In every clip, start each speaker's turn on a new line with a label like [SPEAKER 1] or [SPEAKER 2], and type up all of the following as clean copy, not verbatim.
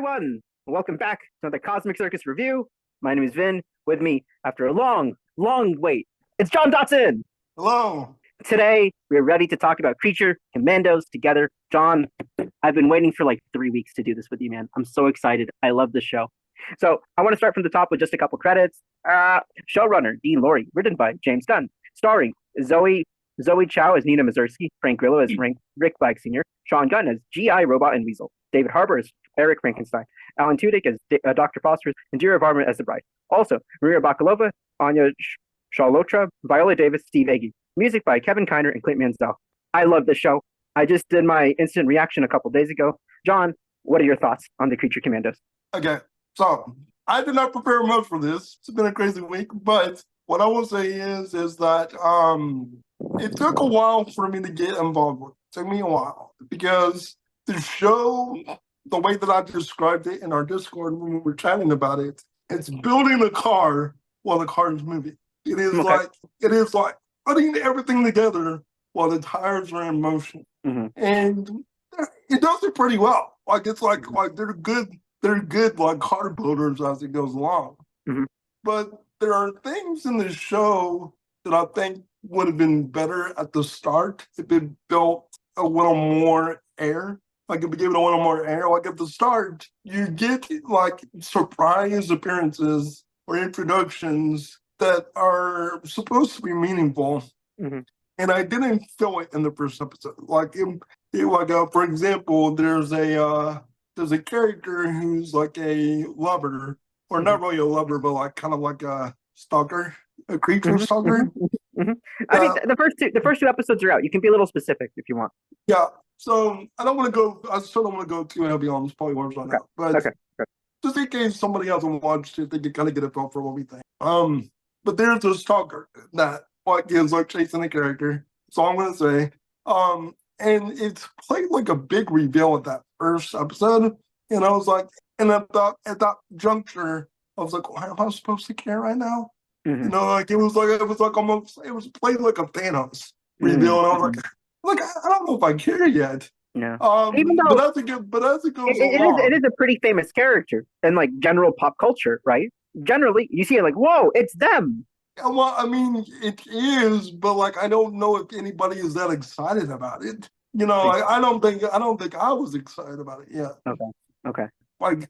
[SPEAKER 1] everyone. Welcome back to the Cosmic Circus Review. My name is Vin. With me, after a long wait, it's John Dotson.
[SPEAKER 2] Hello.
[SPEAKER 1] Today, we're ready to talk about Creature Commandos together. John, I've been waiting for like 3 weeks to do this with you, man. I'm so excited. I love this show. So I want to start from the top with just a couple credits. Showrunner, Dean Lorey, written by James Gunn, starring Zoe Chao as Nina Mazursky, Frank Grillo as Rick Black Sr., Sean Gunn as G.I. Robot and Weasel, David Harbour as Eric Frankenstein, Alan Tudyk as Dr. Phosphorus, and Indira Varma as the bride. Also, Maria Bakalova, Anya Charlotra, Viola Davis, Steve Agee. Music by Kevin Kiner and Clint Mansell. I love this show. I just did my instant reaction a couple days ago. John, what are your thoughts on the Creature Commandos?
[SPEAKER 2] Okay, so I did not prepare much for this. It's been a crazy week, but what I will say is that it took a while for me to get involved with it. It took me a while because the show, the way that I described it in our Discord when we were chatting about it, it's building a car while the car is moving. It is like putting everything together while the tires are in motion.
[SPEAKER 1] Mm-hmm.
[SPEAKER 2] And it does it pretty well. Like it's like they're good like car builders as it goes along.
[SPEAKER 1] Mm-hmm.
[SPEAKER 2] But there are things in the show that I think would have been better at the start if it built a little more air. Like if it gave it a little more air. Like at the start, you get like surprise appearances or introductions that are supposed to be meaningful.
[SPEAKER 1] Mm-hmm.
[SPEAKER 2] And I didn't feel it in the first episode. For example, there's a character who's like a lover, or not really a lover, but like kind of like a stalker, a creature stalker.
[SPEAKER 1] Mm-hmm. I mean, the first two episodes are out. You can be a little specific if you want.
[SPEAKER 2] Yeah. So I still don't want to go too heavy on spoilers on that. But just in case somebody hasn't watched it, they can kind of get a feel for what we think. But there's a stalker that is like chasing a character. So I'm gonna say. And it's played like a big reveal at that first episode. And I was like, and at that juncture, I was like, why am I supposed to care right now?
[SPEAKER 1] Mm-hmm.
[SPEAKER 2] You know, like it was played like a Thanos reveal. And I was like, I don't know if I care yet.
[SPEAKER 1] Yeah.
[SPEAKER 2] Even though, but as it goes along,
[SPEAKER 1] it is a pretty famous character in like general pop culture, right? Generally, you see it like, whoa, it's them.
[SPEAKER 2] Well, I mean, it is, but like, I don't know if anybody is that excited about it. You know, like, I don't think I was excited about it yet.
[SPEAKER 1] Okay.
[SPEAKER 2] Like,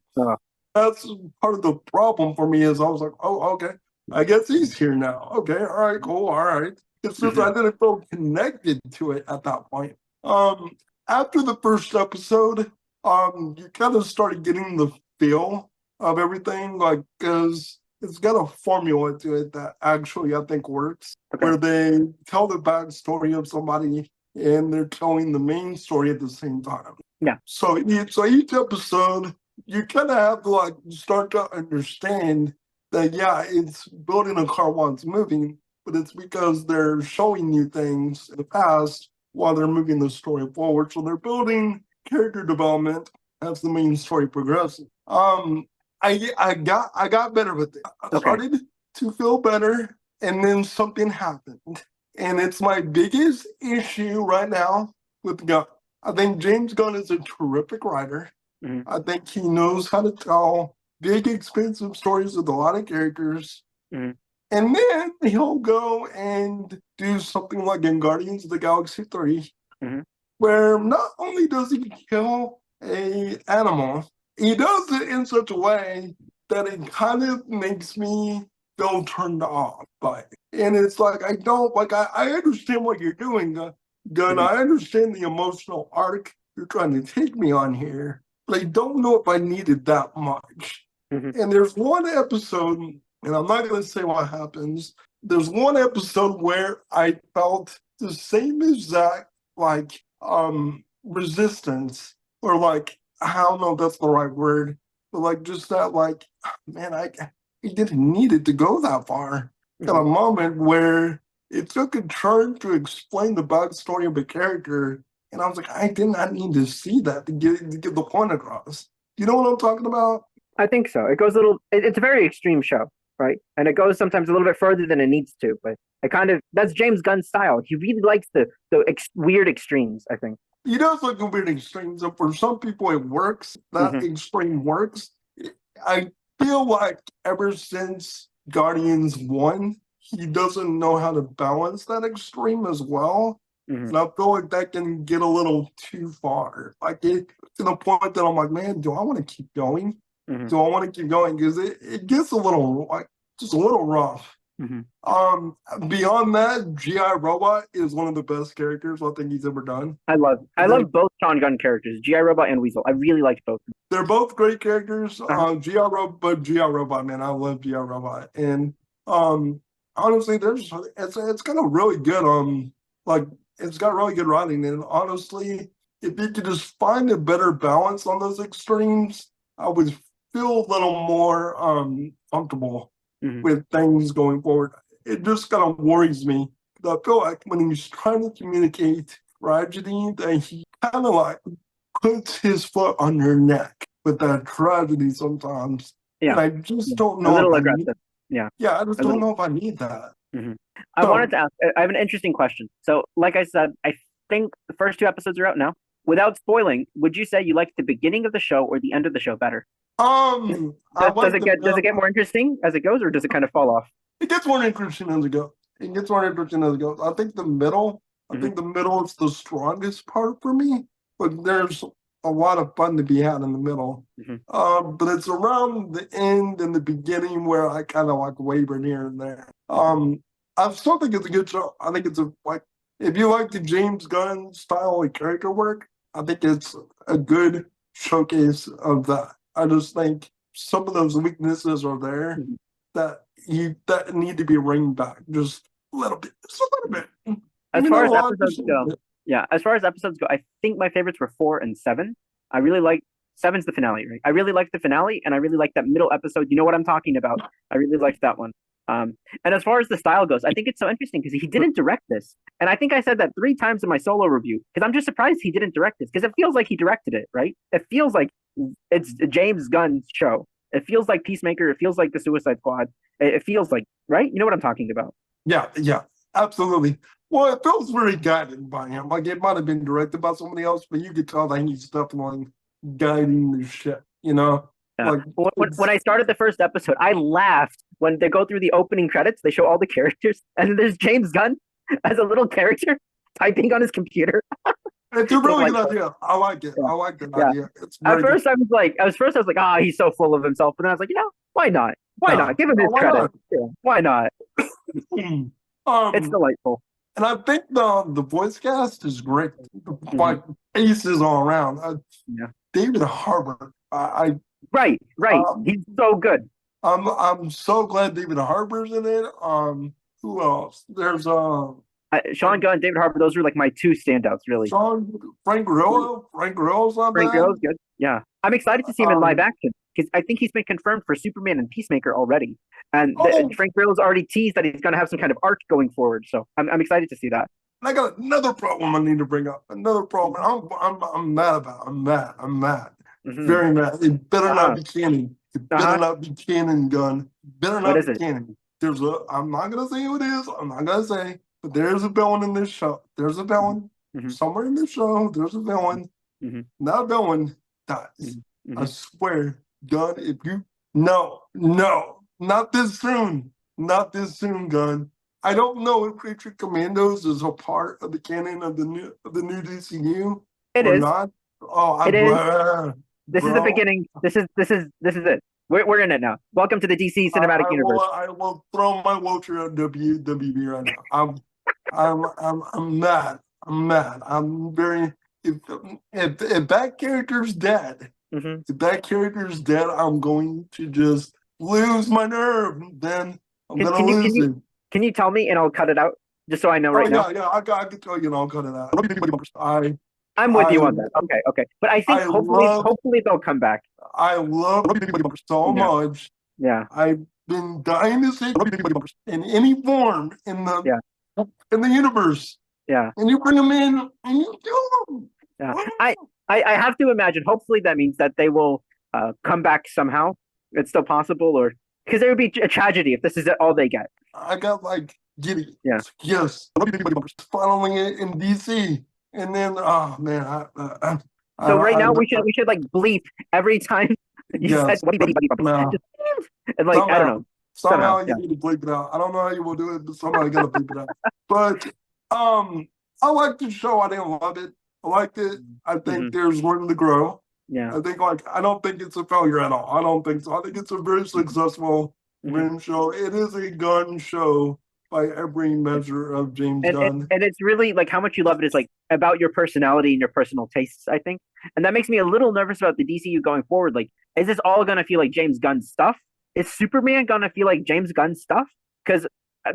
[SPEAKER 2] that's part of the problem for me is I was like, oh, okay, I guess he's here now. Okay, all right, cool, all right. It's just I didn't feel connected to it at that point. After the first episode, you kind of started getting the feel of everything, like, because it's got a formula to it that actually I think works, where they tell the backstory of somebody and they're telling the main story at the same time.
[SPEAKER 1] Yeah.
[SPEAKER 2] So each episode, you kind of have to like start to understand that, yeah, it's building a car while it's moving, but it's because they're showing you things in the past while they're moving the story forward. So they're building character development as the main story progresses. I got better with it. I started to feel better, and then something happened. And it's my biggest issue right now with Gunn. I think James Gunn is a terrific writer.
[SPEAKER 1] Mm-hmm.
[SPEAKER 2] I think he knows how to tell big, expensive stories with a lot of characters.
[SPEAKER 1] Mm-hmm.
[SPEAKER 2] And then he'll go and do something like in Guardians of the Galaxy 3, where not only does he kill an animal, he does it in such a way that it kind of makes me feel turned off by it. And it's like, I understand what you're doing, Gunn.
[SPEAKER 1] Mm-hmm.
[SPEAKER 2] I understand the emotional arc you're trying to take me on here, but I don't know if I needed that much.
[SPEAKER 1] Mm-hmm.
[SPEAKER 2] And there's one episode, and I'm not going to say what happens, there's one episode where I felt the same exact, like, resistance, or like, I don't know if that's the right word, but like just that, like, man, I didn't need it to go that far. At a moment where it took a turn to explain the backstory of a character, and I was like, I did not need to see that to get the point across. You know what I'm talking about?
[SPEAKER 1] I think so. It goes it's a very extreme show, right? And it goes sometimes a little bit further than it needs to, but that's James Gunn's style. He really likes the weird extremes, I think.
[SPEAKER 2] he does look a bit extreme. So for some people, it works. That
[SPEAKER 1] Hmm.
[SPEAKER 2] extreme works. I feel like ever since Guardians 1, he doesn't know how to balance that extreme as well.
[SPEAKER 1] Hmm.
[SPEAKER 2] And I feel like that can get a little too far. Like to the point that I'm like, man, do I want to keep going?
[SPEAKER 1] Hmm.
[SPEAKER 2] Do I want to keep going? Because it gets a little like just a little rough.
[SPEAKER 1] Hmm.
[SPEAKER 2] Beyond that, GI Robot is one of the best characters I think he's ever done.
[SPEAKER 1] I love both Sean Gunn characters, GI Robot and Weasel. I really liked both.
[SPEAKER 2] They're both great characters.
[SPEAKER 1] Uh-huh.
[SPEAKER 2] GI Robot, man, I love GI Robot, and honestly, it's got a really good like it's got really good writing, and honestly, if you could just find a better balance on those extremes, I would feel a little more comfortable
[SPEAKER 1] Hmm.
[SPEAKER 2] with things going forward. It just kind of worries me. I feel like when he's trying to communicate tragedy, that he kind of like puts his foot on your neck with that tragedy sometimes.
[SPEAKER 1] Yeah.
[SPEAKER 2] And I just
[SPEAKER 1] Yeah.
[SPEAKER 2] don't
[SPEAKER 1] A
[SPEAKER 2] know if
[SPEAKER 1] little
[SPEAKER 2] I need,
[SPEAKER 1] aggressive. Yeah.
[SPEAKER 2] yeah, I just
[SPEAKER 1] A
[SPEAKER 2] don't
[SPEAKER 1] little.
[SPEAKER 2] know if I need that.
[SPEAKER 1] Hmm. I wanted
[SPEAKER 2] So,
[SPEAKER 1] to ask, I have an interesting question. So, like I said, I think the first two episodes are out now. Without spoiling, would you say you liked the beginning of the show or the end of the show better?
[SPEAKER 2] I
[SPEAKER 1] Does
[SPEAKER 2] like
[SPEAKER 1] does it get more interesting as it goes, or does it kind of fall off?
[SPEAKER 2] it gets more interesting as it goes. It gets more interesting as it goes. I
[SPEAKER 1] Hmm.
[SPEAKER 2] think the middle is the strongest part for me, but there's a lot of fun to be had in the middle.
[SPEAKER 1] Hmm.
[SPEAKER 2] But it's around the end and the beginning where I kind of like waver here and there. I still think it's a good show. I think it's a like if you like the James Gunn style of character work, I think it's a good showcase of that. I just think some of those weaknesses are there
[SPEAKER 1] Hmm.
[SPEAKER 2] that need to be reined back just a little bit, just a little bit.
[SPEAKER 1] As
[SPEAKER 2] Maybe
[SPEAKER 1] far
[SPEAKER 2] not a
[SPEAKER 1] as
[SPEAKER 2] lot,
[SPEAKER 1] episodes
[SPEAKER 2] just a little
[SPEAKER 1] go,
[SPEAKER 2] bit.
[SPEAKER 1] yeah, as far as episodes go, I think my favorites were 4 and 7. I really like seven's the finale, right? I really liked the finale, and I really liked that middle episode. You know what I'm talking about? I really liked that one. And as far as the style goes, I think it's so interesting because he didn't direct this, and I think I said that 3 times in my solo review because I'm just surprised he didn't direct this because it feels like he directed it, right? It feels like it's James Gunn's show. It feels like Peacemaker. It feels like the Suicide Squad. It feels like, right? You know what I'm talking about?
[SPEAKER 2] Yeah, yeah, absolutely. Well, it feels very guided by him. Like it might have been directed by somebody else, but you could tell that he's definitely guiding the ship.
[SPEAKER 1] Yeah.
[SPEAKER 2] Like
[SPEAKER 1] When
[SPEAKER 2] it's
[SPEAKER 1] I started the first episode, I laughed when they go through the opening credits. They show all the characters, and then there's James Gunn as a little character typing on his computer.
[SPEAKER 2] it's a really good
[SPEAKER 1] Delightful.
[SPEAKER 2] idea. I like it.
[SPEAKER 1] Yeah,
[SPEAKER 2] I like that
[SPEAKER 1] yeah.
[SPEAKER 2] idea. It's very good.
[SPEAKER 1] At first I was like, ah, he's so full of himself. But then I was like, why not? Why
[SPEAKER 2] No,
[SPEAKER 1] not? Give him
[SPEAKER 2] no,
[SPEAKER 1] his
[SPEAKER 2] why
[SPEAKER 1] credit.
[SPEAKER 2] not?
[SPEAKER 1] Yeah, why not? It's
[SPEAKER 2] um,
[SPEAKER 1] delightful.
[SPEAKER 2] and I think the voice cast is great.
[SPEAKER 1] Hmm.
[SPEAKER 2] Like aces all around.
[SPEAKER 1] Yeah.
[SPEAKER 2] David Harbour.
[SPEAKER 1] Right, right.
[SPEAKER 2] Um,
[SPEAKER 1] He's so good.
[SPEAKER 2] I'm so glad David Harbour's in it. Who else? There's
[SPEAKER 1] Sean Gunn and David Harbour, those were like my two standouts, really.
[SPEAKER 2] Sean Frank Grillo. Frank Grillo's not
[SPEAKER 1] Frank
[SPEAKER 2] bad.
[SPEAKER 1] Grillo's good. Yeah. I'm excited to see him in live
[SPEAKER 2] Um,
[SPEAKER 1] action because I think he's been confirmed for Superman and Peacemaker already. And
[SPEAKER 2] oh,
[SPEAKER 1] Frank Grillo's already teased that he's going to have some kind of arc going forward. So I'm excited to see that.
[SPEAKER 2] and I got another problem I need to bring up. Another problem. I'm mad about. I'm mad. I'm mad.
[SPEAKER 1] Mm-hmm.
[SPEAKER 2] Very mad. It better not
[SPEAKER 1] Uh-huh.
[SPEAKER 2] be canon. It better
[SPEAKER 1] Uh-huh.
[SPEAKER 2] not be canon, Gun. Better
[SPEAKER 1] What
[SPEAKER 2] not
[SPEAKER 1] is
[SPEAKER 2] be
[SPEAKER 1] it?
[SPEAKER 2] canon. I'm not gonna say who it is. I'm not gonna say, but there's a villain in this show. There's a villain
[SPEAKER 1] Mm-hmm.
[SPEAKER 2] somewhere in the show. There's a villain.
[SPEAKER 1] Mm-hmm.
[SPEAKER 2] That villain dies.
[SPEAKER 1] Mm-hmm.
[SPEAKER 2] I swear, Gun. If you no, not this soon. Not this soon, Gun. I don't know if Creature Commandos is a part of the canon of the new DCU
[SPEAKER 1] It
[SPEAKER 2] or
[SPEAKER 1] is.
[SPEAKER 2] not. Oh,
[SPEAKER 1] It is. This is the
[SPEAKER 2] bro.
[SPEAKER 1] beginning. This is it. We're in it now. Welcome to the DC cinematic universe.
[SPEAKER 2] I will throw my wheelchair at WWB right now. I'm mad. I'm mad. I'm very if if that character's dead,
[SPEAKER 1] Mm-hmm.
[SPEAKER 2] if that character's dead, I'm going to just lose my nerve. Then I'm
[SPEAKER 1] Can,
[SPEAKER 2] gonna
[SPEAKER 1] can you can
[SPEAKER 2] lose
[SPEAKER 1] you
[SPEAKER 2] it.
[SPEAKER 1] can you tell me and I'll cut it out just so I know
[SPEAKER 2] Oh
[SPEAKER 1] right now?
[SPEAKER 2] yeah, yeah. I can tell you, I'll cut it out. I
[SPEAKER 1] I'm with
[SPEAKER 2] I
[SPEAKER 1] you on that. Okay, okay. But I think
[SPEAKER 2] I love
[SPEAKER 1] hopefully they'll come back.
[SPEAKER 2] I love so
[SPEAKER 1] Yeah,
[SPEAKER 2] much.
[SPEAKER 1] yeah,
[SPEAKER 2] I've been dying to see in any form
[SPEAKER 1] yeah,
[SPEAKER 2] in the universe,
[SPEAKER 1] yeah,
[SPEAKER 2] and you bring them in and you kill them.
[SPEAKER 1] yeah. I have to imagine. Hopefully that means that they will come back somehow. It's still possible, or because there would be a tragedy if this is all they get.
[SPEAKER 2] I got like giddy.
[SPEAKER 1] Yeah.
[SPEAKER 2] Yes, following it in DC. And then, oh man,
[SPEAKER 1] So right
[SPEAKER 2] I
[SPEAKER 1] now we should like bleep every time you said
[SPEAKER 2] yes,
[SPEAKER 1] buddy buddy buddy buddy.
[SPEAKER 2] no,
[SPEAKER 1] And like I don't
[SPEAKER 2] somehow,
[SPEAKER 1] know somehow
[SPEAKER 2] somehow you
[SPEAKER 1] yeah.
[SPEAKER 2] need to bleep it out. I don't know how you will do it, but somehow you gotta bleep it out. But I liked the show. I didn't love it. I liked it. I think
[SPEAKER 1] Hmm.
[SPEAKER 2] there's room to grow.
[SPEAKER 1] Yeah.
[SPEAKER 2] I think I don't think it's a failure at all. I don't think so. I think it's a very successful
[SPEAKER 1] Hmm.
[SPEAKER 2] Rim show. It is a Gunn show by every measure of James
[SPEAKER 1] and,
[SPEAKER 2] Gunn.
[SPEAKER 1] and it's really like how much you love it is like about your personality and your personal tastes, I think. And that makes me a little nervous about the DCU going forward. Like, is this all gonna feel like James Gunn stuff? Is Superman gonna feel like James Gunn stuff? Because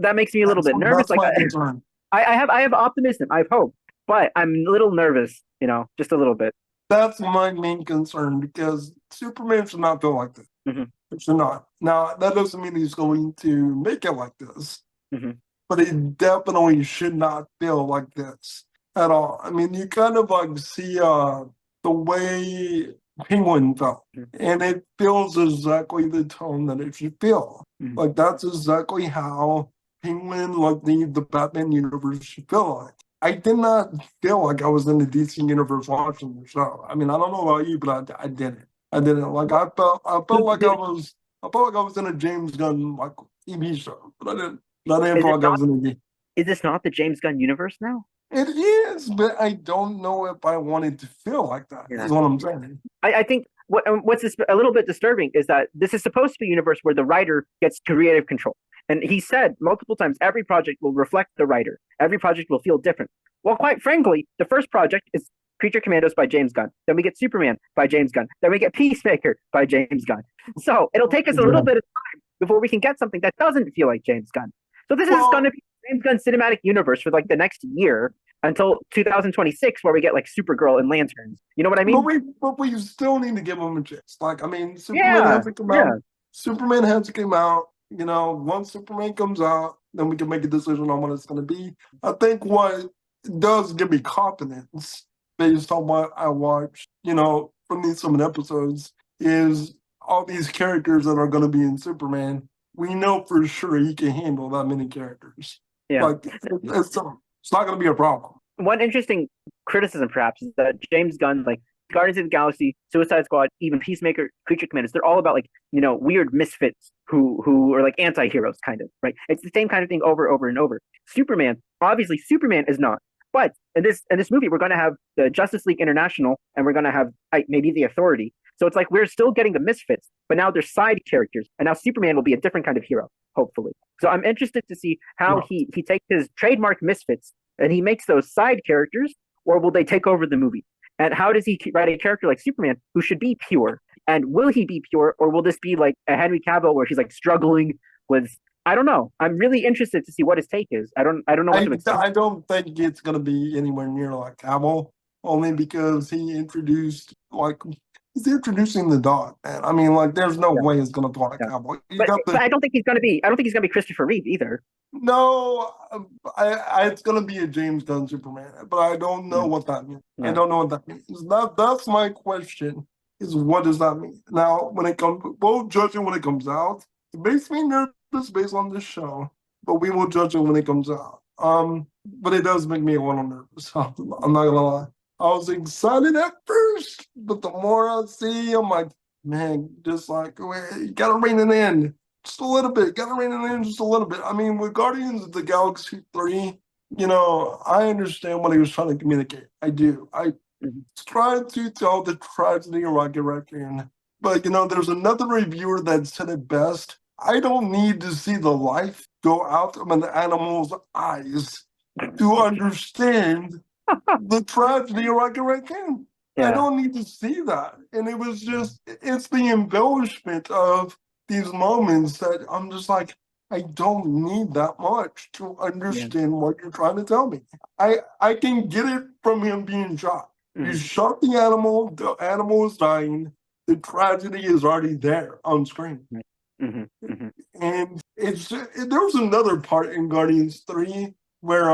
[SPEAKER 1] that makes me a little bit nervous.
[SPEAKER 2] That's
[SPEAKER 1] Like
[SPEAKER 2] my concern.
[SPEAKER 1] I have optimism, I have hope, but I'm a little nervous, just a little bit.
[SPEAKER 2] That's my main concern because Superman should not feel like this.
[SPEAKER 1] Hmm.
[SPEAKER 2] It should not. Now that doesn't mean he's going to make it like this,
[SPEAKER 1] Hmm.
[SPEAKER 2] but it definitely should not feel like this at all. I mean, you kind of like see the way Penguin felt, and it feels exactly the tone that it should feel.
[SPEAKER 1] Hmm.
[SPEAKER 2] Like that's exactly how Penguin, like the Batman universe, should feel like. I did not feel like I was in the DC universe watching the show. I mean, I don't know about you, but I didn't. I didn't. Like I felt like I was in a James Gunn like TV show, but I didn't
[SPEAKER 1] Is
[SPEAKER 2] feel
[SPEAKER 1] it
[SPEAKER 2] like I
[SPEAKER 1] not?
[SPEAKER 2] was in a.
[SPEAKER 1] Is this not the James Gunn universe now?
[SPEAKER 2] It is, but I don't know if I wanted to feel like that.
[SPEAKER 1] Yeah.
[SPEAKER 2] Is what I'm saying.
[SPEAKER 1] I think what's a little bit disturbing is that this is supposed to be a universe where the writer gets creative control. And he said multiple times every project will reflect the writer. Every project will feel different. Well, quite frankly, the first project is Creature Commandos by James Gunn. Then we get Superman by James Gunn. Then we get Peacemaker by James Gunn. So it'll take us a little
[SPEAKER 2] Yeah.
[SPEAKER 1] bit of time before we can get something that doesn't feel like James Gunn. So this is going to
[SPEAKER 2] Well,
[SPEAKER 1] be James Gunn cinematic universe for like the next year until 2026, where we get like Supergirl and Lanterns. You know what I
[SPEAKER 2] but
[SPEAKER 1] mean?
[SPEAKER 2] we still need to give him a chance. Like I mean, Superman
[SPEAKER 1] Yeah,
[SPEAKER 2] hasn't come
[SPEAKER 1] yeah.
[SPEAKER 2] out. Superman hasn't come out. You know, once Superman comes out, then we can make a decision on what it's going to be. I think what does give me confidence based on what I watched, from these some episodes, is all these characters that are going to be in Superman. We know for sure he can handle that many characters.
[SPEAKER 1] Yeah.
[SPEAKER 2] Like it's not going to be a problem.
[SPEAKER 1] One interesting criticism, perhaps, is that James Gunn, like Guardians of the Galaxy, Suicide Squad, even Peacemaker, Creature Commandos, they're all about like weird misfits who are like anti-heroes, kind of, right? It's the same kind of thing over and over. Superman, obviously, Superman is not. But in this movie, we're going to have the Justice League International, and we're going to have maybe the Authority. So it's like we're still getting the misfits, but now they're side characters, and now Superman will be a different kind of hero, hopefully. So I'm interested to see how
[SPEAKER 2] Yeah.
[SPEAKER 1] he takes his trademark misfits and he makes those side characters, or will they take over the movie? And how does he write a character like Superman who should be pure? And will he be pure, or will this be like a Henry Cavill where he's like struggling with? I don't know. I'm really interested to see what his take is. I don't know what to expect.
[SPEAKER 2] I don't think it's going to be anywhere near like Cavill, only because he's introducing the dog, man. I mean, like, there's no
[SPEAKER 1] Yeah,
[SPEAKER 2] way it's going to fly like
[SPEAKER 1] yeah.
[SPEAKER 2] Cavill. You
[SPEAKER 1] But
[SPEAKER 2] got
[SPEAKER 1] but
[SPEAKER 2] the
[SPEAKER 1] I don't think he's gonna be. I don't think he's gonna be Christopher Reeve either.
[SPEAKER 2] no, it's going to be a James Gunn Superman, but I don't know
[SPEAKER 1] Yeah,
[SPEAKER 2] what that means. I
[SPEAKER 1] yeah.
[SPEAKER 2] don't know what that means. That's my question. Is what does that mean? Now, when it comes, we'll judge it when it comes out. It makes me nervous based on this show, but we will judge it when it comes out. But it does make me a little nervous. I'm not gonna lie. I was excited at first, but the more I see, I'm like, man, just like you gotta rein it in just a little bit. Gotta rein it in just a little bit. I mean, with Guardians of the Galaxy 3, I understand what he was trying to communicate. I do. I
[SPEAKER 1] Mhm.
[SPEAKER 2] tried to tell the tragedy of Rocket Raccoon, but there's another reviewer that said it best. I don't need to see the life go out of an animal's eyes to understand the tragedy of Rocket Raccoon. I
[SPEAKER 1] Yeah,
[SPEAKER 2] don't need to see that. And it was it's the embellishment of these moments that I'm just like, I don't need that much to
[SPEAKER 1] yeah.
[SPEAKER 2] understand what you're trying to tell me. I can get it from him being shot. You
[SPEAKER 1] Mhm.
[SPEAKER 2] shot the animal is dying, the tragedy is already there on screen.
[SPEAKER 1] Right. Mhm. Mhm.
[SPEAKER 2] And there was another part in Guardians 3 where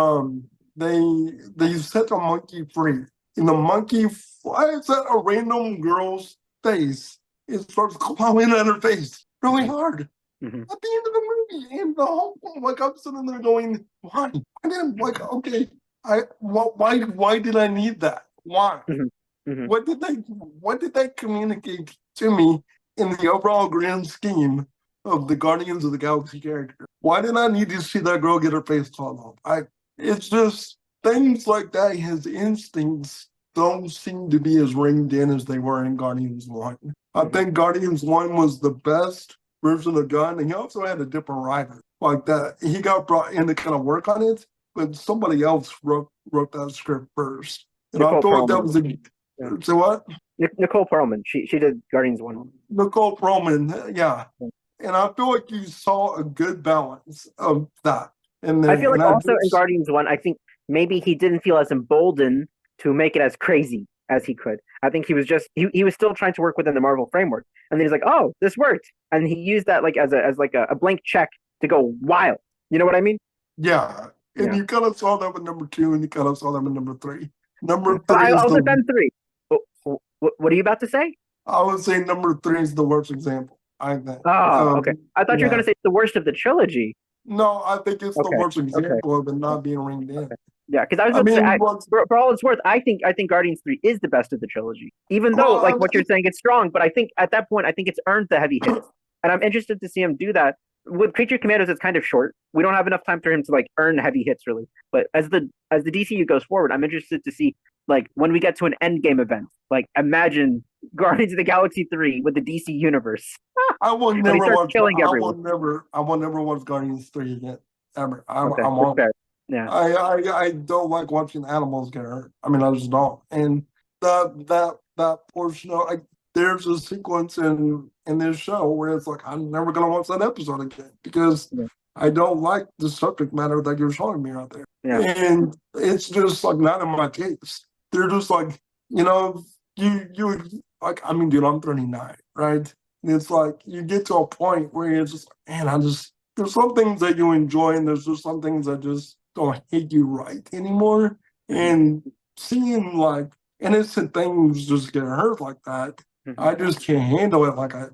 [SPEAKER 2] they set a monkey free. And the monkey flies at a random girl's face. It starts clawing at her face really hard
[SPEAKER 1] Mhm.
[SPEAKER 2] at the end of the movie. And the whole like I'm sitting there going, why? And then I'm like, okay, Why did I need that? Why?
[SPEAKER 1] Mhm. Mhm.
[SPEAKER 2] What did they communicate to me in the overall grand scheme of the Guardians of the Galaxy character? Why did I need to see that girl get her face torn off? It's just things like that. His instincts don't seem to be as reined in as they were in Guardians 1. I
[SPEAKER 1] Mhm.
[SPEAKER 2] think Guardians 1 was the best version of Gunn, and he also had a different writer. Like that, he got brought in to kind of work on it, but somebody else wrote that script first. And I
[SPEAKER 1] Nicole
[SPEAKER 2] feel like that
[SPEAKER 1] Perlman.
[SPEAKER 2] was a
[SPEAKER 1] Yeah.
[SPEAKER 2] so what?
[SPEAKER 1] Nicole Perlman. She did Guardians 1.
[SPEAKER 2] Nicole Perlman, yeah. And I feel like you saw a good balance of that in
[SPEAKER 1] I
[SPEAKER 2] there.
[SPEAKER 1] feel
[SPEAKER 2] And
[SPEAKER 1] like
[SPEAKER 2] I
[SPEAKER 1] also in
[SPEAKER 2] just,
[SPEAKER 1] Guardians 1, I think maybe he didn't feel as emboldened to make it as crazy as he could. I think he was just he was still trying to work within the Marvel framework. And then he's like, "Oh, this worked." And he used that like as like a blank check to go wild. You know what I mean?
[SPEAKER 2] yeah. And
[SPEAKER 1] Yeah.
[SPEAKER 2] you kind of saw that with number 2, and you kind of saw that with number 3.
[SPEAKER 1] Yeah.
[SPEAKER 2] Number
[SPEAKER 1] But
[SPEAKER 2] 3 is
[SPEAKER 1] I'll
[SPEAKER 2] the,
[SPEAKER 1] defend 3. What are you about to say?
[SPEAKER 2] I would say number 3 is the worst example, I think.
[SPEAKER 1] Oh, okay. I thought you were going
[SPEAKER 2] Yeah.
[SPEAKER 1] to say it's the worst of the trilogy.
[SPEAKER 2] No, I think it's the
[SPEAKER 1] Okay.
[SPEAKER 2] worst
[SPEAKER 1] Okay.
[SPEAKER 2] example of it not being ringed in.
[SPEAKER 1] Okay. Yeah, because I was
[SPEAKER 2] I
[SPEAKER 1] about to say,
[SPEAKER 2] mean, what's,
[SPEAKER 1] for all it's worth, I think Guardians 3 is the best of the trilogy. Even though, like
[SPEAKER 2] well,
[SPEAKER 1] what you're saying, it's strong, but I think at that point, I think it's earned the heavy hits, and I'm interested to see him do that. With Creature Commandos, it's kind of short. We don't have enough time for him to like earn heavy hits really. But as the DCU goes forward, I'm interested to see like when we get to an end game event. Like imagine Guardians of the Galaxy 3 with the DC universe
[SPEAKER 2] I will
[SPEAKER 1] when he
[SPEAKER 2] never
[SPEAKER 1] starts
[SPEAKER 2] watch.
[SPEAKER 1] killing everyone.
[SPEAKER 2] I will never watch Guardians 3 again. Ever.
[SPEAKER 1] Okay,
[SPEAKER 2] I
[SPEAKER 1] that's
[SPEAKER 2] won't.
[SPEAKER 1] fair. Yeah.
[SPEAKER 2] I don't like watching animals get hurt. I mean, I just don't. And that portion of like, there's a sequence in this show where it's like I'm never gonna watch that episode again because
[SPEAKER 1] Yeah.
[SPEAKER 2] I don't like the subject matter that you're showing me out there.
[SPEAKER 1] Yeah.
[SPEAKER 2] And it's just like not in my taste. They're just like, you like, I mean, dude, I'm 39, right? And it's like you get to a point where you're just like, man, there's some things that you enjoy and there's just some things that just don't hit you right anymore.
[SPEAKER 1] Mhm.
[SPEAKER 2] And seeing like innocent things just get hurt like that,
[SPEAKER 1] Mhm.
[SPEAKER 2] I just can't handle it. Like I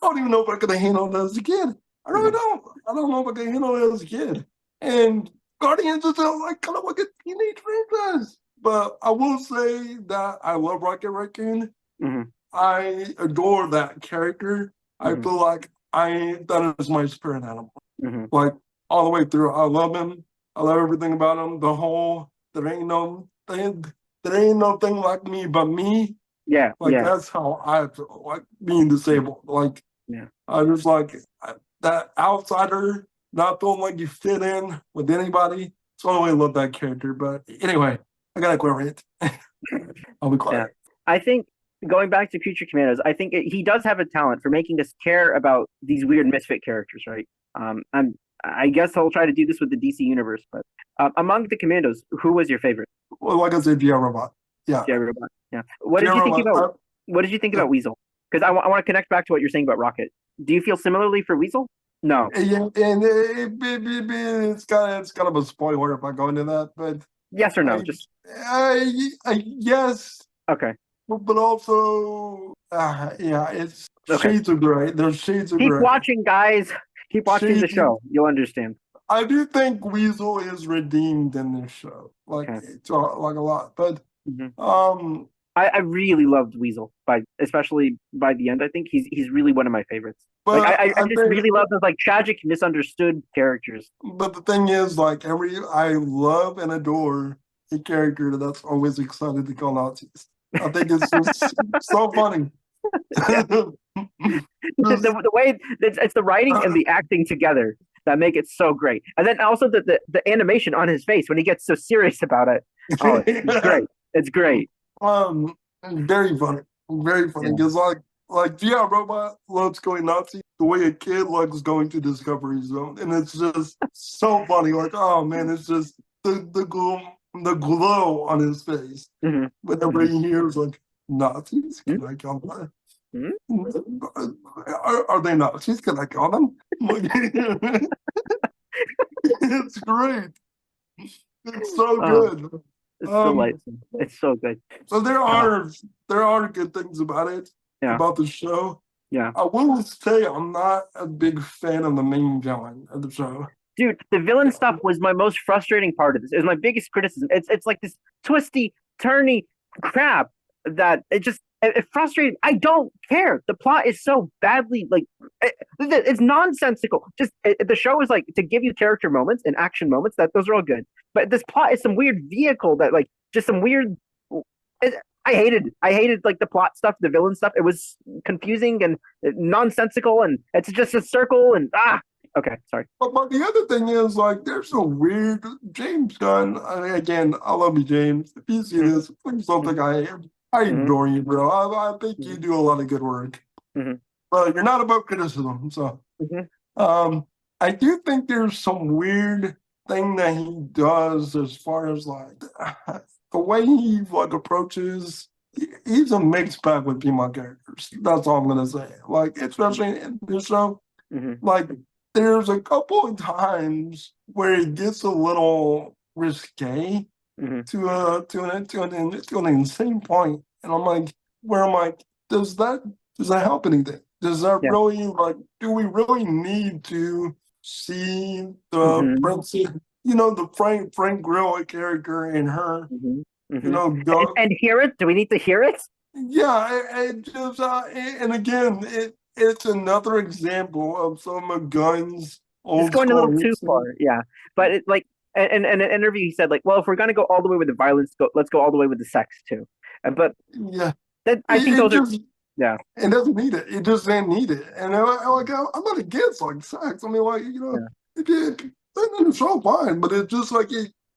[SPEAKER 2] don't even know if I could have handled it as a kid. I really
[SPEAKER 1] Mhm.
[SPEAKER 2] don't. I don't know if I could handle it as a kid. And Guardians is like kind of like a teenage franchise. But I will say that I love Rocket Raccoon.
[SPEAKER 1] Mhm.
[SPEAKER 2] I adore that character. I
[SPEAKER 1] Mhm.
[SPEAKER 2] feel like that is my spirit animal.
[SPEAKER 1] Mhm.
[SPEAKER 2] Like all the way through. I love him. I love everything about him. The whole there ain't no thing like me but me.
[SPEAKER 1] Yeah.
[SPEAKER 2] Like
[SPEAKER 1] Yeah.
[SPEAKER 2] that's how I feel, like being disabled. Like
[SPEAKER 1] Yeah.
[SPEAKER 2] I just like that outsider, not feeling like you fit in with anybody. So I really love that character. But anyway, I gotta quit it. I'll be
[SPEAKER 1] Yeah.
[SPEAKER 2] quiet.
[SPEAKER 1] I think going back to Creature Commandos, I think he does have a talent for making us care about these weird misfit characters, right? I guess I'll try to do this with the DC universe, but among the Commandos, who was your favorite?
[SPEAKER 2] Well, like I said, GI Robot. Yeah.
[SPEAKER 1] Jerry Robot. Yeah.
[SPEAKER 2] GI Robot.
[SPEAKER 1] What did you think about Weasel? Because I want to connect back to what you're saying about Rocket. Do you feel similarly for Weasel? No.
[SPEAKER 2] And it's kind of a spoiler if I go into that, but
[SPEAKER 1] Yes or no?
[SPEAKER 2] I,
[SPEAKER 1] Just
[SPEAKER 2] yes,
[SPEAKER 1] okay.
[SPEAKER 2] but also, yeah, it's
[SPEAKER 1] Okay.
[SPEAKER 2] shades of gray. There's shades of
[SPEAKER 1] Keep
[SPEAKER 2] gray.
[SPEAKER 1] watching, guys. Keep watching the
[SPEAKER 2] Shades.
[SPEAKER 1] show. You'll understand.
[SPEAKER 2] I do think Weasel is redeemed in this show, like
[SPEAKER 1] Okay.
[SPEAKER 2] it's like a lot. But
[SPEAKER 1] Mhm.
[SPEAKER 2] um,
[SPEAKER 1] I really loved Weasel especially by the end. I think he's really one of my favorites. Like
[SPEAKER 2] but
[SPEAKER 1] I
[SPEAKER 2] I
[SPEAKER 1] just
[SPEAKER 2] think,
[SPEAKER 1] really love those like tragic, misunderstood characters.
[SPEAKER 2] but the thing is, like I love and adore a character that's always excited to call Nazis. I think it's just so funny.
[SPEAKER 1] Yeah,
[SPEAKER 2] Just,
[SPEAKER 1] the way it's the writing and the acting together that make it so great, and then also the animation on his face when he gets so serious about it. Oh, it's great. It's great.
[SPEAKER 2] um, very funny.
[SPEAKER 1] Yeah.
[SPEAKER 2] Because like yeah, Robot loves going Nazi the way a kid likes going to Discovery Zone, and it's just so funny. Like, oh man, it's just the glow on his face
[SPEAKER 1] Mm-hmm.
[SPEAKER 2] whenever he hears like Nazis.
[SPEAKER 1] Mm-hmm.
[SPEAKER 2] Can I call them?
[SPEAKER 1] Mm-hmm.
[SPEAKER 2] Are they Nazis? Can I call them? It's great. It's so
[SPEAKER 1] Oh,
[SPEAKER 2] good.
[SPEAKER 1] it's
[SPEAKER 2] Um,
[SPEAKER 1] delightful. It's so good.
[SPEAKER 2] so
[SPEAKER 1] Uh,
[SPEAKER 2] there are good things about it,
[SPEAKER 1] yeah.
[SPEAKER 2] about the show.
[SPEAKER 1] Yeah.
[SPEAKER 2] I will say I'm not a big fan of the main villain of the show.
[SPEAKER 1] Dude, the villain stuff was my most frustrating part of this. It was my biggest criticism. It's like this twisty, turny crap that it frustrated. I don't care. The plot is so badly it's nonsensical. The show is like to give you character moments and action moments that those are all good. But this plot is some weird vehicle that like just some weird. It, I hated like the plot stuff, the villain stuff. It was confusing and nonsensical, and it's just a circle and Okay, sorry.
[SPEAKER 2] But the other thing is, like, there's a weird James Gunn. Again, I love you, James. If you see this, please don't think I am. I adore you, bro. I think you do a lot of good work. But you're not above criticism. So, I do think there's some weird thing that he does as far as like the way he like approaches. He's a mixed bag with female characters. That's all I'm gonna say. Like, especially in this show, like. There's a couple of times where it gets a little risque to an insane point, and I'm like, does that help anything? Does that really do we really need to see the princess, the Frank Grillo character in her, go
[SPEAKER 1] and hear it? Do we need to hear it?
[SPEAKER 2] Yeah, it just and again it's another example of some of Gunn's old.
[SPEAKER 1] It's going a little too far, yeah. But it like in an interview he said like, well, if we're gonna go all the way with the violence, let's go all the way with the sex too. But I think those are
[SPEAKER 2] It doesn't need it. It just didn't need it. And I'm not against like sex. I mean, like it's so fine, but it's just like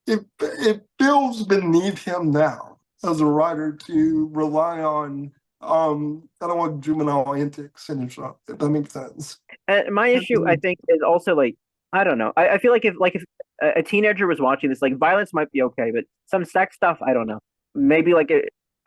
[SPEAKER 2] it feels beneath him now as a writer to rely on I don't want juvenile antics in a show, if that makes sense.
[SPEAKER 1] And my issue, I think, is also like I don't know. I feel like if a teenager was watching this, like violence might be okay, but some sex stuff, I don't know. Maybe like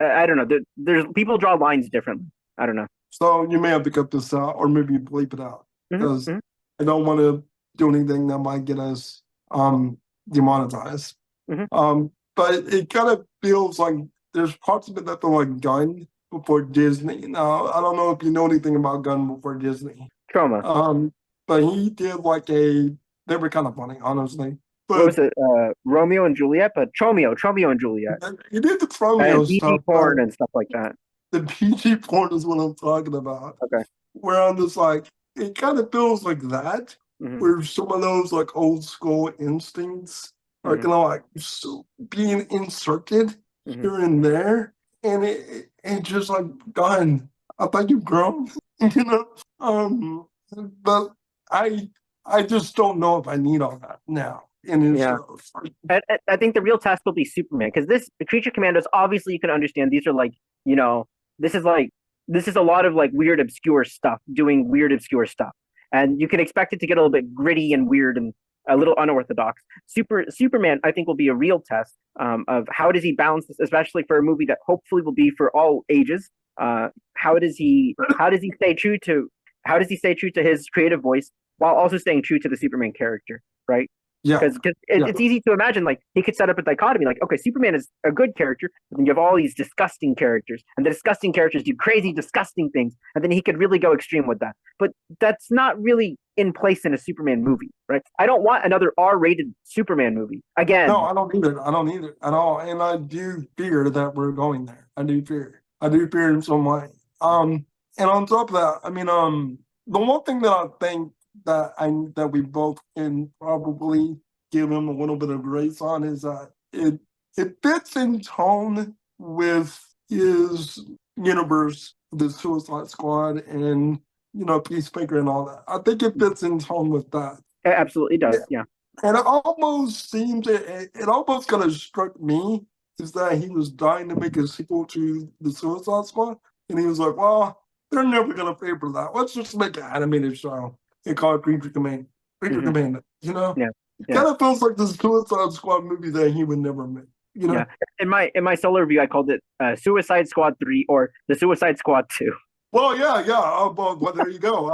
[SPEAKER 1] I don't know. There's people draw lines differently. I don't know.
[SPEAKER 2] So you may have to cut this out, or maybe bleep it out, because I don't want to do anything that might get us demonetized. But it kind of feels like there's parts of it that feel like Gunn before Disney. Now, I don't know if you know anything about Gunn before Disney.
[SPEAKER 1] Trauma.
[SPEAKER 2] But he did they were kind of funny, honestly. But,
[SPEAKER 1] what was it? Romeo and Juliet, but Tromeo and Juliet.
[SPEAKER 2] He did the Tromeo
[SPEAKER 1] PG
[SPEAKER 2] stuff.
[SPEAKER 1] porn and stuff like that.
[SPEAKER 2] The PG porn is what I'm talking about.
[SPEAKER 1] Okay.
[SPEAKER 2] Where I'm just like, it kind of feels like that, where some of those like old school instincts are kind of like being inserted here and there. And it just like, God, I thought you've grown, but I just don't know if I need all that now in his shows.
[SPEAKER 1] I think the real test will be Superman, because the Creature Commandos, obviously you can understand these are like, this is a lot of like weird obscure stuff, doing weird obscure stuff. And you can expect it to get a little bit gritty and weird and a little unorthodox. Superman, I think, will be a real test of how does he balance this, especially for a movie that hopefully will be for all ages. How does he stay true to his creative voice while also staying true to the Superman character, right?
[SPEAKER 2] Yeah.
[SPEAKER 1] Because it's easy to imagine, like, he could set up a dichotomy, like, okay, Superman is a good character, but then you have all these disgusting characters, and the disgusting characters do crazy, disgusting things, and then he could really go extreme with that. But that's not really in place in a Superman movie, right? I don't want another R-rated Superman movie. Again.
[SPEAKER 2] No, I don't either. I don't either at all. And I do fear that we're going there. I do fear in some way. And on top of that, I mean, the one thing that I think that we both can probably give him a little bit of grace on is that it fits in tone with his universe, the Suicide Squad, and Peacemaker and all that. I think it fits in tone with that.
[SPEAKER 1] It absolutely does, yeah.
[SPEAKER 2] And it almost seems it almost kind of struck me is that he was dying to make a sequel to the Suicide Squad, and he was like, "Well, they're never gonna pay for that. Let's just make an animated show and call it Creature Commandos."
[SPEAKER 1] Yeah.
[SPEAKER 2] It kind of feels like the Suicide Squad movie that he would never make.
[SPEAKER 1] Yeah. In my solo review, I called it Suicide Squad 3 or the Suicide Squad 2.
[SPEAKER 2] Well, yeah. Well, there you go.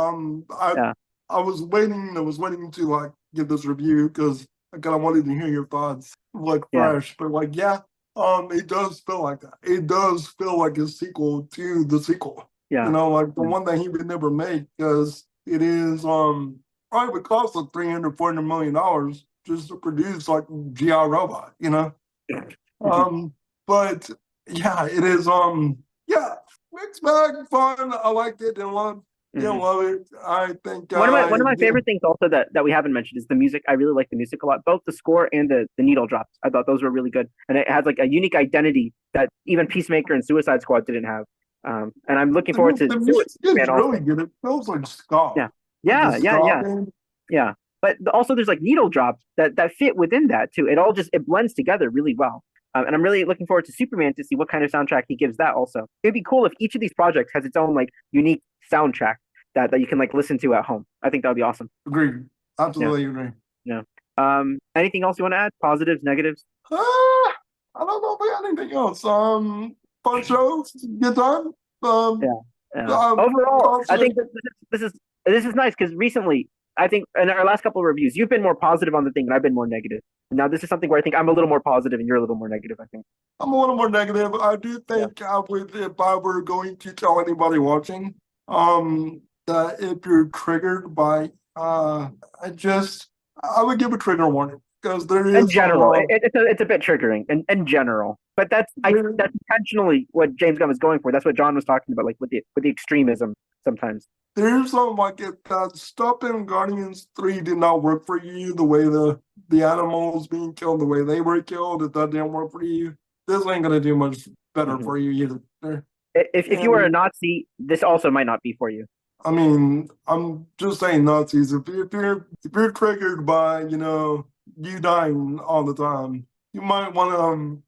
[SPEAKER 2] I was waiting to like give this review because I kind of wanted to hear your thoughts, like fresh. But like, it does feel like that. It does feel like a sequel to the sequel. Yeah. Like the one that he would never make, because it is. probably would cost like $300-400 million just to produce like GI Robot, you know. But yeah, it is. Yeah, mixed bag, fun. I liked it. Didn't love it. I think
[SPEAKER 1] One of my favorite things also that we haven't mentioned is the music. I really like the music a lot, both the score and the needle drops. I thought those were really good, and it has like a unique identity that even Peacemaker and Suicide Squad didn't have. And I'm looking forward to
[SPEAKER 2] the music is
[SPEAKER 1] Man
[SPEAKER 2] really
[SPEAKER 1] also.
[SPEAKER 2] good. It feels like ska.
[SPEAKER 1] Yeah,
[SPEAKER 2] Like the
[SPEAKER 1] yeah, yeah,
[SPEAKER 2] ska
[SPEAKER 1] yeah,
[SPEAKER 2] band.
[SPEAKER 1] yeah. But also, there's like needle drops that fit within that too. It all just it blends together really well. And I'm really looking forward to Superman to see what kind of soundtrack he gives that. Also, it'd be cool if each of these projects has its own like unique soundtrack that you can like listen to at home. I think that would be awesome.
[SPEAKER 2] Agreed.
[SPEAKER 1] Yeah,
[SPEAKER 2] Absolutely agree.
[SPEAKER 1] yeah. Anything else you want to add? Positives, negatives?
[SPEAKER 2] I don't know if we had anything else. Fun shows, good time.
[SPEAKER 1] Yeah, yeah. Overall, I
[SPEAKER 2] Also,
[SPEAKER 1] think this is nice because recently, I think in our last couple of reviews, you've been more positive on the thing, and I've been more negative. And now this is something where I think I'm a little more positive, and you're a little more negative. I think.
[SPEAKER 2] I'm a little more negative. I do
[SPEAKER 1] Yeah.
[SPEAKER 2] think I would, if I were going to tell anybody watching, that if you're triggered by, I would give a trigger warning because there
[SPEAKER 1] In
[SPEAKER 2] is some,
[SPEAKER 1] general, it's a bit triggering in general, but that's intentionally what James Gunn was going for. That's what John was talking about, like with the extremism sometimes.
[SPEAKER 2] there's some like if that stuff in Guardians 3 did not work for you, the way the animals being killed, the way they were killed, if that didn't work for you, this ain't gonna do much better
[SPEAKER 1] Mhm.
[SPEAKER 2] for you either.
[SPEAKER 1] If you were a
[SPEAKER 2] And
[SPEAKER 1] Nazi, this also might not be for you.
[SPEAKER 2] I mean, I'm just saying Nazis. If you're triggered by you dying all the time, you might want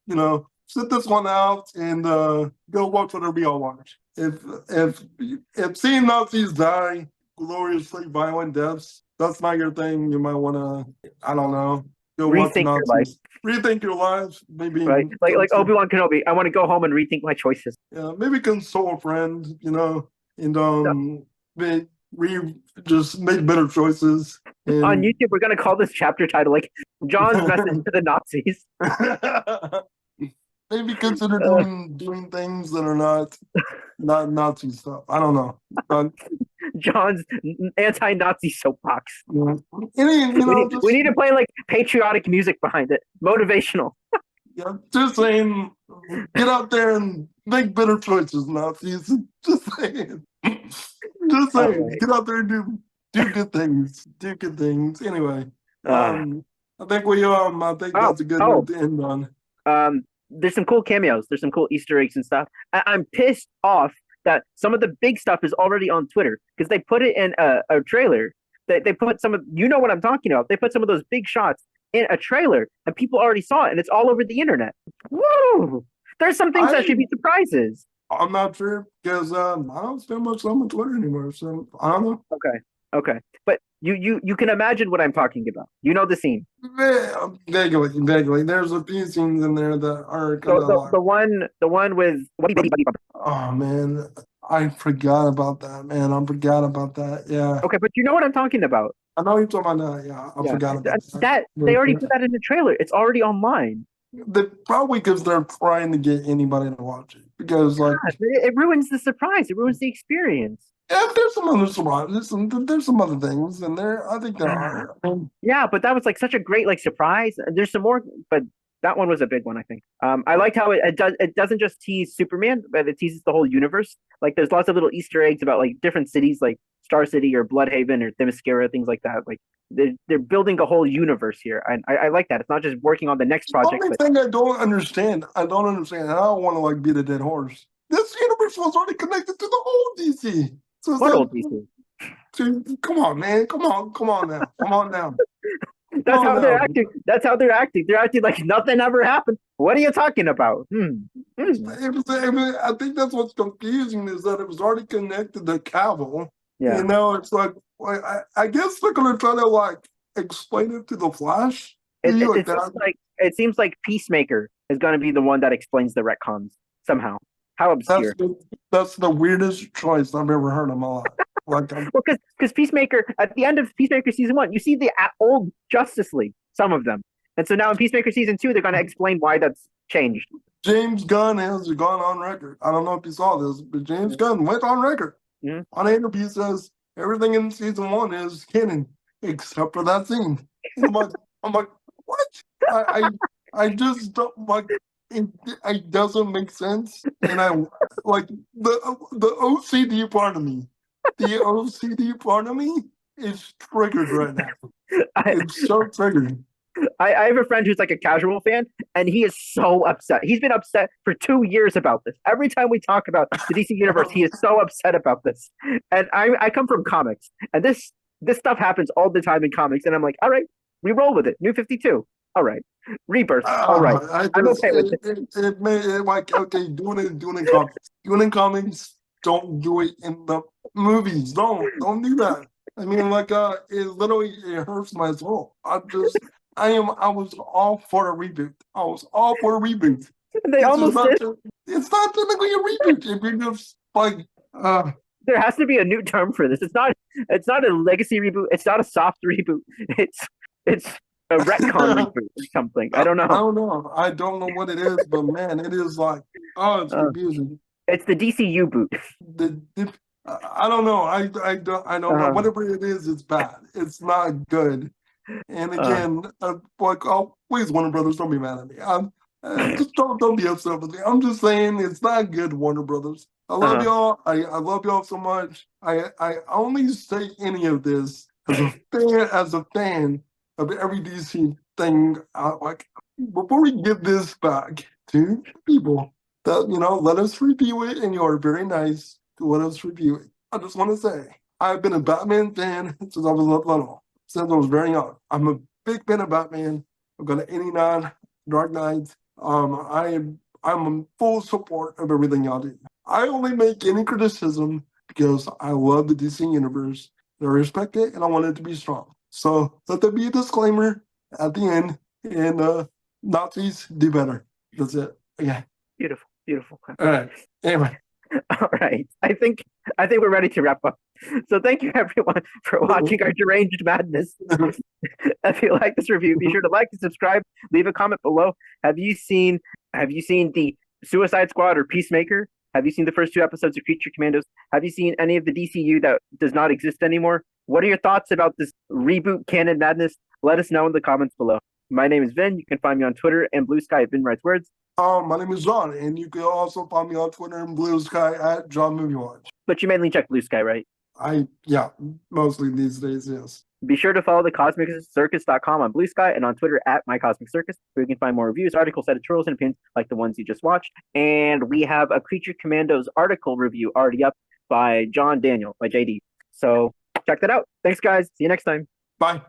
[SPEAKER 2] to sit this one out and go watch whatever we all watch. If seeing Nazis die gloriously violent deaths, that's not your thing. You might want to, I don't know, go watch
[SPEAKER 1] Rethink your life,
[SPEAKER 2] Nazis. Rethink your life. Maybe
[SPEAKER 1] right? Like Obi-Wan Kenobi. I want to go home and rethink my choices.
[SPEAKER 2] yeah, maybe console a friend, and
[SPEAKER 1] So,
[SPEAKER 2] make, just make better choices
[SPEAKER 1] on
[SPEAKER 2] and
[SPEAKER 1] YouTube, we're gonna call this chapter title like John's message to the Nazis.
[SPEAKER 2] maybe consider
[SPEAKER 1] Uh,
[SPEAKER 2] doing things that are not Nazi stuff. I don't know, but
[SPEAKER 1] John's anti-Nazi soapbox. We need we
[SPEAKER 2] just
[SPEAKER 1] need to play like patriotic music behind it, motivational.
[SPEAKER 2] yeah, just saying, get out there and make better choices, Nazis. Just saying, just
[SPEAKER 1] All
[SPEAKER 2] saying,
[SPEAKER 1] right.
[SPEAKER 2] get out there and do good things, do good things. Anyway,
[SPEAKER 1] Uh,
[SPEAKER 2] I think
[SPEAKER 1] oh,
[SPEAKER 2] that's a good
[SPEAKER 1] oh.
[SPEAKER 2] note to end on.
[SPEAKER 1] There's some cool cameos. There's some cool Easter eggs and stuff. I'm pissed off that some of the big stuff is already on Twitter because they put it in a trailer. They put some of what I'm talking about. They put some of those big shots in a trailer, and people already saw it, and it's all over the internet. Woo! There's some things that should
[SPEAKER 2] I
[SPEAKER 1] be surprises.
[SPEAKER 2] I'm not sure because I don't spend much time on Twitter anymore, so I don't know.
[SPEAKER 1] Okay, okay, but you can imagine what I'm talking about. You know the scene.
[SPEAKER 2] Vaguely. There's a few scenes in there that are kind
[SPEAKER 1] So
[SPEAKER 2] of like,
[SPEAKER 1] the one with Buddy.
[SPEAKER 2] oh man, I forgot about that, man. I forgot about that. Yeah,
[SPEAKER 1] Okay, but you know what I'm talking about.
[SPEAKER 2] I know you're talking about that. Yeah, I
[SPEAKER 1] Yeah,
[SPEAKER 2] forgot about that.
[SPEAKER 1] that they already put that in the trailer. It's already online.
[SPEAKER 2] They probably because they're trying to get anybody to watch it because like
[SPEAKER 1] God, it ruins the surprise. It ruins the experience.
[SPEAKER 2] yeah, there's some other surprises and there's some other things in there. I think there are.
[SPEAKER 1] Yeah, but that was like such a great like surprise. There's some more, but that one was a big one, I think. I liked how it doesn't just tease Superman, but it teases the whole universe. Like there's lots of little Easter eggs about like different cities, like Star City or Bloodhaven or Themyscira, things like that. Like they're building a whole universe here. I like that. It's not just working on the next
[SPEAKER 2] The
[SPEAKER 1] project,
[SPEAKER 2] only
[SPEAKER 1] but
[SPEAKER 2] thing I don't understand, and I don't want to like beat a dead horse. This universe was already connected to the old DC. So it's
[SPEAKER 1] what
[SPEAKER 2] like,
[SPEAKER 1] old DC?
[SPEAKER 2] come on, man, come on now, come on now, come
[SPEAKER 1] That's
[SPEAKER 2] on
[SPEAKER 1] how they're
[SPEAKER 2] now.
[SPEAKER 1] acting. That's how they're acting. They're acting like nothing ever happened. What are you talking about?
[SPEAKER 2] I think that's what's confusing is that it was already connected to Cavill.
[SPEAKER 1] Yeah.
[SPEAKER 2] It's like I guess they're gonna try to like explain it to the Flash. Maybe like that.
[SPEAKER 1] It seems like Peacemaker is going to be the one that explains the retcons somehow. How obscure.
[SPEAKER 2] That's the weirdest choice I've ever heard in my life. Like,
[SPEAKER 1] Well, because Peacemaker at the end of Peacemaker season 1, you see the old Justice League, some of them, and so now in Peacemaker season 2, they're going to explain why that's changed.
[SPEAKER 2] James Gunn has gone on record. I don't know if you saw this, but James Gunn went on record
[SPEAKER 1] Mhm.
[SPEAKER 2] on an interview says everything in season 1 is canon except for that scene. And I'm like, what? I just don't like it doesn't make sense. And I like the OCD part of me. The OCD part of me is triggered right now.
[SPEAKER 1] I,
[SPEAKER 2] It's so triggered.
[SPEAKER 1] I have a friend who's like a casual fan, and he is so upset. He's been upset for 2 years about this. Every time we talk about the DC universe, he is so upset about this. And I come from comics, and this stuff happens all the time in comics, and I'm like, all right, we roll with it. New 52, all right. Rebirth, all right. I'm okay with it.
[SPEAKER 2] It made it like okay, doing it in comics. Don't do it in the movies. Don't do that. I mean, like it hurts my soul. I was all for a reboot. I was all for a reboot.
[SPEAKER 1] They almost did.
[SPEAKER 2] It's not technically a reboot. It just like
[SPEAKER 1] there has to be a new term for this. It's not a legacy reboot. It's not a soft reboot. It's a retcon reboot or something. I don't know.
[SPEAKER 2] I don't know what it is, but man, it is like it's confusing.
[SPEAKER 1] It's the DCU boot.
[SPEAKER 2] I don't know. I don't know. Whatever it is, it's bad. It's not good. And again, please, Warner Brothers, don't be mad at me. Just don't be upset with me. I'm just saying it's not good, Warner Brothers. I love y'all. I love y'all so much. I only say any of this as a fan of every DC thing. Like before we give this back to people, that let us review it, and you are very nice to let us review it. I just want to say I've been a Batman fan since I was little. Since I was very young. I'm a big fan of Batman. I've got an 89 Dark Knight. I'm in full support of everything y'all do. I only make any criticism because I love the DC universe. I respect it and I want it to be strong. So let there be a disclaimer at the end, and Nazis do better. That's it. Okay.
[SPEAKER 1] Beautiful.
[SPEAKER 2] All right. Anyway.
[SPEAKER 1] All right. I think we're ready to wrap up. So thank you everyone for watching our deranged madness. If you like this review, be sure to like and subscribe. Leave a comment below. Have you seen the Suicide Squad or Peacemaker? Have you seen the first 2 episodes of Creature Commandos? Have you seen any of the DCU that does not exist anymore? What are your thoughts about this reboot canon madness? Let us know in the comments below. My name is Vin. You can find me on Twitter and Blue Sky at Vin Writes Words.
[SPEAKER 2] My name is John, and you can also find me on Twitter and Blue Sky at John Movie Watch.
[SPEAKER 1] But you mainly check Blue Sky, right?
[SPEAKER 2] Mostly these days, yes.
[SPEAKER 1] Be sure to follow thecosmiccircus.com on Blue Sky and on Twitter at MyCosmicCircus, where you can find more reviews, articles, editorials, and opinions like the ones you just watched. And we have a Creature Commandos article review already up by John Daniel, by JD. So check that out. Thanks, guys. See you next time.
[SPEAKER 2] Bye.